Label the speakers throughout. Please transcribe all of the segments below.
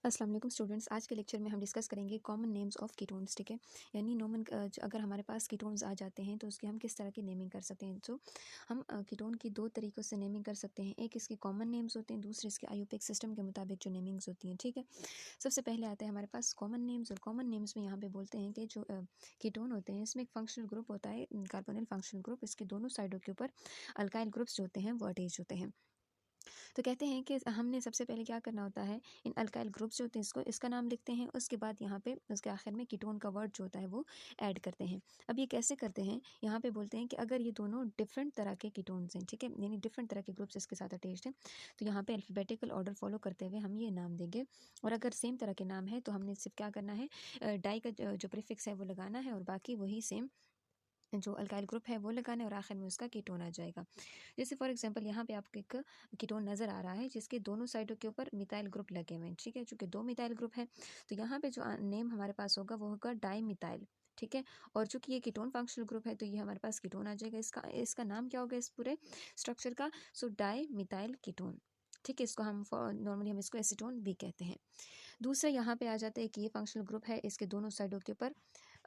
Speaker 1: अस्सलाम वालेकुम स्टूडेंट्स। आज के लेक्चर में हम डिस्कस करेंगे कॉमन नेम्स ऑफ कीटोन्स। ठीक है, यानी अगर हमारे पास कीटोन्स आ जाते हैं तो उसकी हम किस तरह की नेमिंग कर सकते हैं। तो हम कीटोन की दो तरीक़ों से नेमिंग कर सकते हैं। एक इसके कॉमन नेम्स होते हैं, दूसरे इसके आईयूपीएसी सिस्टम के मुताबिक जो नेमिंग्स होती हैं। ठीक है, सबसे पहले आता है हमारे पास कॉमन नेम्स, और कॉमन नेम्स में यहाँ पे बोलते हैं कि जो कीटोन होते हैं इसमें एक फंक्शनल ग्रुप होता है, कार्बोनिल फंक्शनल ग्रुप। इसके दोनों साइडों के ऊपर अल्काइल ग्रुप्स जो होते हैं वो अटैच होते हैं। तो कहते हैं कि हमने सबसे पहले क्या करना होता है, इन अल्काइल ग्रुप्स जो होते हैं इसका नाम लिखते हैं, उसके बाद यहाँ पे उसके आखिर में कीटोन का वर्ड जो होता है वो ऐड करते हैं। अब ये कैसे करते हैं, यहाँ पे बोलते हैं कि अगर ये दोनों डिफरेंट तरह के कीटोन्स हैं, ठीक है, यानी डिफरेंट तरह के ग्रुप्स इसके साथ अटैच्ड हैं, तो यहाँ पे अल्फ़ाबेटिकल ऑर्डर फॉलो करते हुए हम ये नाम देंगे। और अगर सेम तरह के नाम है तो हमने सिर्फ क्या करना है, डाई का जो प्रीफिक्स है वो लगाना है, और बाकी वही सेम जो अल्काइल ग्रुप है वो लगाना है, और आखिर में उसका कीटोन आ जाएगा। जैसे फॉर एग्जांपल यहाँ पे आपको एक कीटोन नज़र आ रहा है जिसके दोनों साइडों के ऊपर मिथाइल ग्रुप लगे हुए हैं। ठीक है, चूँकि दो मिथाइल ग्रुप है तो यहाँ पे जो नेम हमारे पास होगा वो होगा डाई मिथाइल। ठीक है, और चूँकि ये कीटोन फंक्शनल ग्रुप है तो ये हमारे पास कीटोन आ जाएगा। इसका नाम क्या होगा इस पूरे स्ट्रक्चर का, सो डाई मिथाइल कीटोन। ठीक है, इसको हम नॉर्मली हम इसको एसीटोन भी कहते हैं। दूसरा यहाँ पे आ जाता है कि ये फंक्शनल ग्रुप है, इसके दोनों साइडों के ऊपर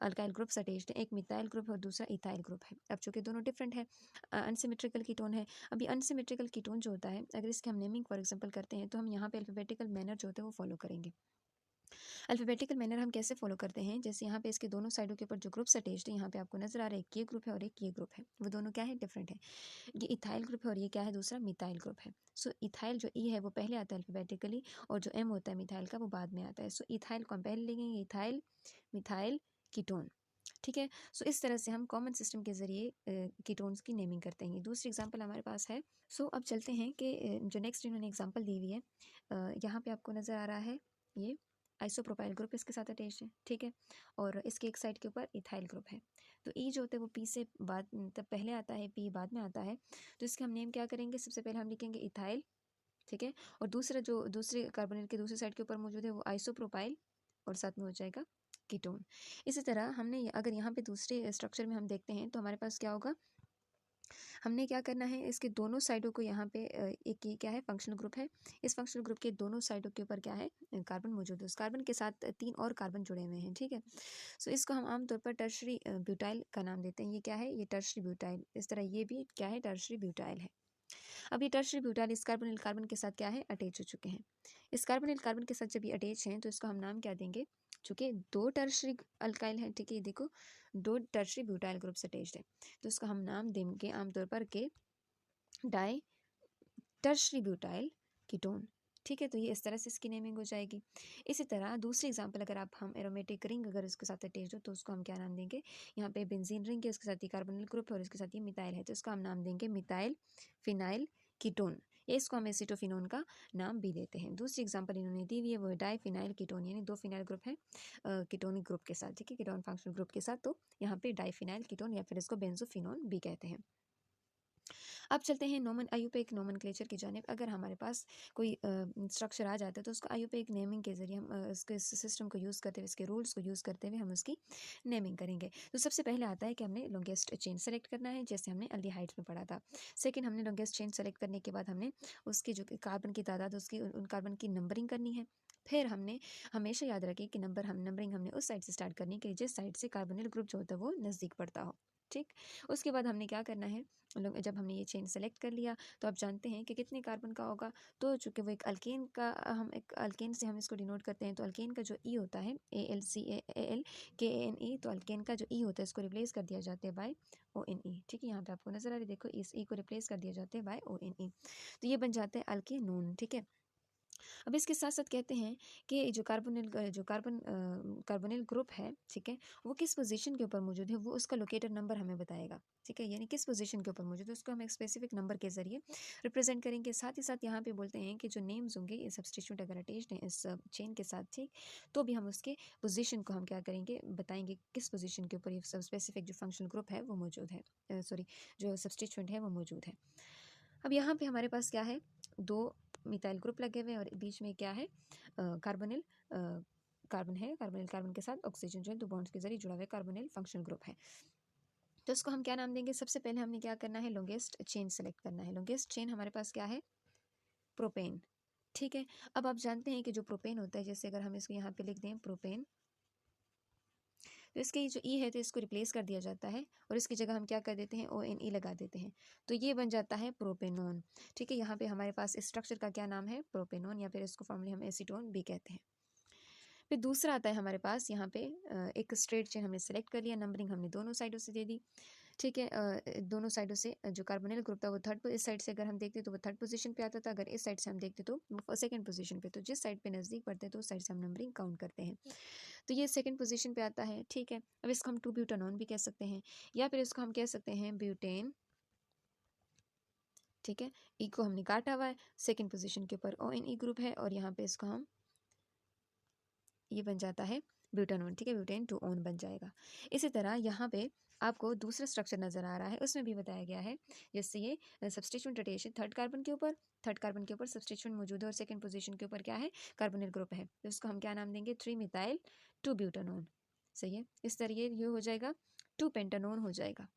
Speaker 1: अल्काइल ग्रुप्स अटैच्ड हैं, एक मिथाइल ग्रुप है और दूसरा इथाइल ग्रुप है। अब चूँकि दोनों डिफरेंट है, अनसिमेट्रिकल कीटोन है। अभी अनसिमेट्रिकल कीटोन जो होता है, अगर इसके हम नेमिंग फॉर एग्जांपल करते हैं तो हम यहाँ पे अल्फ़ाबेटिकल मैनर जो होता है वो फॉलो करेंगे। अल्फ़ाबेटिकल मैनर हम कैसे फॉलो करते हैं, जैसे यहाँ पे इसके दोनों साइडों के ऊपर जो ग्रुप्स अटैच्ड हैं, यहाँ पे आपको नजर आ रहा है एक ये ग्रुप है और एक ये ग्रुप है, वो दोनों क्या है, डिफरेंट है। ये इथाइल ग्रुप है और ये क्या है, दूसरा मिथाइल ग्रुप है। सो इथाइल जो ई है वो पहले आता है अल्फ़ाबेटिकली, और जो एम होता है मिथाइल का वो बाद में आता है। सो इथाइल को हम पहले लिखेंगे, इथाइल मिथाइल कीटोन। ठीक है, सो इस तरह से हम कॉमन सिस्टम के ज़रिए कीटोन्स की नेमिंग करते हैं। दूसरी एग्जांपल हमारे पास है। सो अब चलते हैं कि जो नेक्स्ट इन्होंने एग्जांपल दी हुई है, यहाँ पे आपको नज़र आ रहा है ये आइसोप्रोपाइल ग्रुप इसके साथ अटैच है। ठीक है, और इसके एक साइड के ऊपर इथाइल ग्रुप है। तो ई जो होता है वो पी से बाद तब पहले आता है, पी बाद में आता है। तो इसके हम नेम क्या करेंगे, सबसे पहले हम लिखेंगे इथाइल। ठीक है, और दूसरा जो दूसरे कार्बोनेट के दूसरे साइड के ऊपर मौजूद है वो आइसोप्रोपाइल, और साथ में हो जाएगा कीटोन। इसी तरह हमने अगर यहाँ पे दूसरे स्ट्रक्चर में हम देखते हैं तो हमारे पास क्या होगा, हमने क्या करना है, इसके दोनों साइडों को यहाँ पे एक ये क्या है, फंक्शनल ग्रुप है। इस फंक्शनल ग्रुप के दोनों साइडों के ऊपर क्या है, कार्बन मौजूद है। उस कार्बन के साथ 3 और कार्बन जुड़े हुए हैं। ठीक है, सो इसको हम आमतौर पर टर्शरी ब्यूटाइल का नाम देते हैं। ये क्या है, ये टर्शरी ब्यूटाइल। इस तरह ये भी क्या है, टर्शरी ब्यूटाइल है। अब ये टर्शरी ब्यूटाइल इस कार्बोनिल कार्बन के साथ क्या है, अटैच हो चुके हैं। इस कार्बोनिल कार्बन के साथ जब ये अटैच हैं तो इसको हम नाम क्या देंगे, चूँकि दो टर्शरी अल्काइल है। ठीक है, ये देखो दो टर्शरी ब्यूटाइल ग्रुप्स अटैच्ड है, तो इसको हम नाम देंगे आमतौर पर के डाई टर्शरी ब्यूटाइल कीटोन। ठीक है, तो ये इस तरह से इसकी नेमिंग हो जाएगी। इसी तरह दूसरी एग्जांपल अगर आप हम एरोमेटिक रिंग अगर इसके साथ अटैच हो तो उसको हम क्या नाम देंगे, यहाँ पे बेंजीन रिंग है, उसके साथ ये कार्बोनिल ग्रुप है और इसके साथ ये मिथाइल है, तो इसको हम नाम देंगे मिथाइल फिनाइल कीटोन, या इसको हम एसिटोफिनोन का नाम भी देते हैं। दूसरी एग्जांपल इन्होंने दी हुई है वो है डाई फिनाइल कीटोन, यानी दो फिनाइल ग्रुप है कीटोनिक ग्रुप के साथ। ठीक है, कीटोन फंक्शनल ग्रुप के साथ, तो यहाँ पे डाई फिनाइल कीटोन या फिर इसको बेंजोफिनोन भी कहते हैं। अब चलते हैं नोमन आयुपेक नोमेनक्लेचर की जानिब। अगर हमारे पास कोई स्ट्रक्चर आ जाता है तो उसको आयुपेक नेमिंग के ज़रिए हम उसके सिस्टम को यूज़ करते हुए, इसके रूल्स को यूज़ करते हुए हम उसकी नेमिंग करेंगे। तो सबसे पहले आता है कि हमने लॉन्गेस्ट चेन सेलेक्ट करना है, जैसे हमने अल्डिहाइड्स में पढ़ा था। सेकंड, हमने लॉन्गेस्ट चेन सेलेक्ट करने के बाद हमने उसकी जो कार्बन की तादाद, उसकी उन कार्बन की नंबरिंग करनी है। फिर हमने हमेशा याद रखें कि नंबरिंग हमने उस साइड से स्टार्ट करनी है कि जिस साइड से कार्बोनिल ग्रुप जो होता है वो नज़दीक पड़ता हो। ठीक, उसके बाद हमने क्या करना है, जब हमने ये चेन सेलेक्ट कर लिया तो आप जानते हैं कि कितने कार्बन का होगा। तो चूँकि वो एक अल्केन का, हम एक अल्केन से हम इसको डिनोट करते हैं, तो अल्केन का जो ई होता है ALCAL तो अल्केन का जो ई होता है इसको रिप्लेस कर दिया जाता है बाय ONE। ठीक है, यहाँ पे आपको नजर आ रही है, देखो इस ई को रिप्लेस कर दिया जाता है बाय ONE, तो ये बन जाता है अल्केनोन। ठीक है, अब इसके साथ साथ कहते हैं कि कार्बोनिल ग्रुप है, ठीक है, वो किस पोजीशन के ऊपर मौजूद है, वो उसका लोकेटर नंबर हमें बताएगा। ठीक है, यानी किस पोजीशन के ऊपर मौजूद है उसको हम एक स्पेसिफिक नंबर के जरिए रिप्रेजेंट करेंगे। साथ ही साथ यहाँ पे बोलते हैं कि जो नेम्स होंगे ये सब्स्टिट्यूट अगर अटैच्ड हैं इस चेन के साथ, ठीक, तो भी हम उसके पोजीशन को हम क्या करेंगे, बताएंगे किस पोजीशन के ऊपर ये सब स्पेसिफिक जो फंक्शनल ग्रुप है वो मौजूद है, सॉरी जो सब्स्टिट्यूट है वो मौजूद है। अब यहाँ पे हमारे पास क्या है, दो मिथाइल ग्रुप लगे हुए हैं और बीच में क्या है, कार्बोनिल कार्बन है, कार्बोनिल कार्बन के साथ ऑक्सीजन जो है दो बॉन्ड्स के जरिए जुड़ा हुआ है, कार्बोनिल फंक्शनल ग्रुप है। तो इसको हम क्या नाम देंगे, सबसे पहले हमने क्या करना है, लॉन्गेस्ट चेन सेलेक्ट करना है। लॉन्गेस्ट चेन हमारे पास क्या है, प्रोपेन। ठीक है। अब आप जानते हैं कि जो प्रोपेन होता है, जैसे अगर हम इसको यहाँ पे लिख दें प्रोपेन, तो इसकी जो ई है तो इसको रिप्लेस कर दिया जाता है और इसकी जगह हम क्या कर देते हैं, ONE लगा देते हैं, तो ये बन जाता है प्रोपेनोन। ठीक है, यहाँ पे हमारे पास इस स्ट्रक्चर का क्या नाम है, प्रोपेनोन, या फिर इसको फॉर्मली हम एसीटोन भी कहते हैं। फिर दूसरा आता है हमारे पास यहाँ पे एक स्ट्रेट चेन हमने सेलेक्ट कर लिया, नंबरिंग हमने दोनों साइडों से दे दी। ठीक है, दोनों साइडों से जो कार्बोनिल ग्रुप था वो थर्ड, इस साइड से अगर हम देखते तो वो थर्ड पोजीशन पे आता था, अगर इस साइड से हम देखते तो वो सेकंड पोजीशन पे, तो जिस साइड पे नज़दीक पड़ते हैं तो उस साइड से हम नंबरिंग काउंट करते हैं। तो ये सेकंड पोजीशन पे आता है। ठीक है, अब इसको हम 2 ब्यूटानॉन भी कह सकते हैं, या फिर इसको हम कह सकते हैं ब्यूटेन। ठीक है, ई को हमने काटा हुआ है, सेकंड पोजीशन के ऊपर ONE ग्रुप है और यहाँ पे इसको हम, ये बन जाता है ब्यूटानोन। ठीक है, ब्यूटेन 2 ओन बन जाएगा। इसी तरह यहाँ पे आपको दूसरा स्ट्रक्चर नजर आ रहा है, उसमें भी बताया गया है, जैसे ये सब्स्टिट्यूएंट रोटेशन, थर्ड कार्बन के ऊपर, थर्ड कार्बन के ऊपर सब्स्टिट्यूएंट मौजूद है और सेकंड पोजीशन के ऊपर क्या है, कार्बोनिल ग्रुप है, तो इसको हम क्या नाम देंगे, 3 मिथाइल 2 ब्यूटानोन। सही है, इस तरह ये हो जाएगा 2 पेंटानोन हो जाएगा।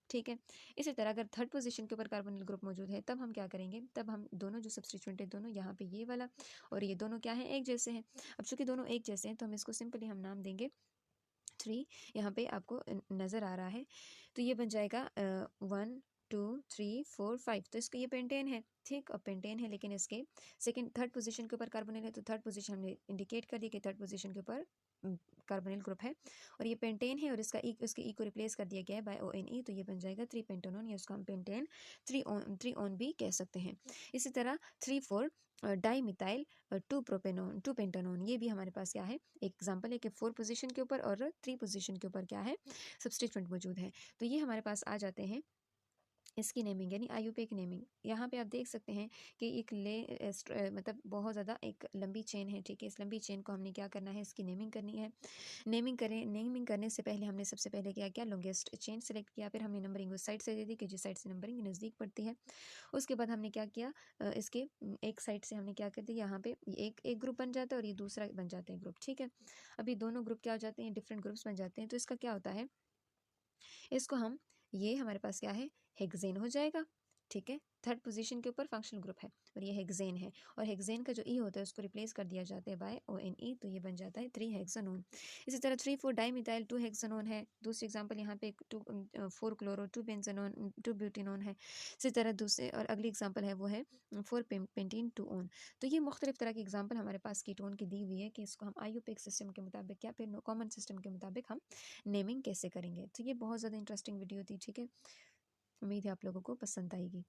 Speaker 1: ठीक है, इसी तरह अगर थर्ड पोजीशन के ऊपर कार्बोनिल ग्रुप मौजूद है तब हम क्या करेंगे, तब हम दोनों जो सब्स्टिट्यूएंट है दोनों यहाँ पे ये वाला और ये दोनों क्या है, एक जैसे हैं। अब चूंकि दोनों एक जैसे हैं तो हम इसको सिंपली हम नाम देंगे 3, यहाँ पे आपको नज़र आ रहा है, तो ये बन जाएगा 1 2 3 4 5, तो इसका ये पेंटेन है। ठीक, अब पेंटेन है लेकिन इसके सेकंड थर्ड पोजीशन के ऊपर कार्बोनिल है, तो थर्ड पोजीशन हमने इंडिकेट कर दी कि थर्ड पोजीशन के ऊपर कार्बोनिल ग्रुप है और ये पेंटेन है और इसका ई, उसके ई को रिप्लेस कर दिया गया है बाय ONE, तो ये बन जाएगा 3 पेंटानोन, या उसको हम पेंटेन 3 ऑन भी कह सकते हैं। इसी तरह 3 4 डाई मिथाइल 2 प्रोपेनोन 2 पेंटानोन, ये भी हमारे पास क्या है, एक एग्जांपल है कि 4 पोजीशन के ऊपर और 3 पोजीशन के ऊपर क्या है, सब्स्टिट्यूएंट मौजूद है। तो ये हमारे पास आ जाते हैं इसकी नेमिंग, यानी IUPAC नेमिंग। यहाँ पे आप देख सकते हैं कि एक मतलब बहुत ज़्यादा एक लंबी चेन है। ठीक है, इस लंबी चेन को हमने क्या करना है, इसकी नेमिंग करनी है। नेमिंग करने से पहले हमने सबसे पहले क्या किया, लॉन्गेस्ट चेन सेलेक्ट किया, फिर हमने नंबरिंग उस साइड से दे दी कि जिस साइड से नंबरिंग नज़दीक पड़ती है। उसके बाद हमने क्या किया, इसके एक साइड से हमने क्या कर दिया, यहाँ पे एक एक ग्रुप बन जाता है और ये दूसरा बन जाते हैं ग्रुप। ठीक है, अभी दोनों ग्रुप क्या हो जाते हैं, डिफरेंट ग्रुप्स बन जाते हैं, तो इसका क्या होता है, इसको हम, ये हमारे पास क्या है, हेक्सेन हो जाएगा। ठीक है, थर्ड पोजीशन के ऊपर फंक्शनल ग्रुप है और ये हेक्सेन है, और हेक्सेन का जो ई होता है उसको रिप्लेस कर दिया जाता है बाय ONE, तो ये बन जाता है 3 हेक्सानोन। इसी तरह 3 4 डाईमिथाइल 2 हेक्सानोन है। दूसरी एग्जांपल यहाँ पे 2 4 क्लोरो 2 बेंजोनोन 2 ब्यूटेनोन है। इसी तरह दूसरे और अगली एग्जांपल है वो है 4 पेंटीन 2 ओन। तो ये मुख्तलिफ तरह की एग्जांपल हमारे पास कीटोन की दी हुई है कि इसको हम IUPAC सिस्टम के मुताबिक या फिर कॉमन सिस्टम के मुताबिक हम नेमिंग कैसे करेंगे। तो ये बहुत ज़्यादा इंटरेस्टिंग वीडियो थी। ठीक है, उम्मीद है आप लोगों को पसंद आएगी।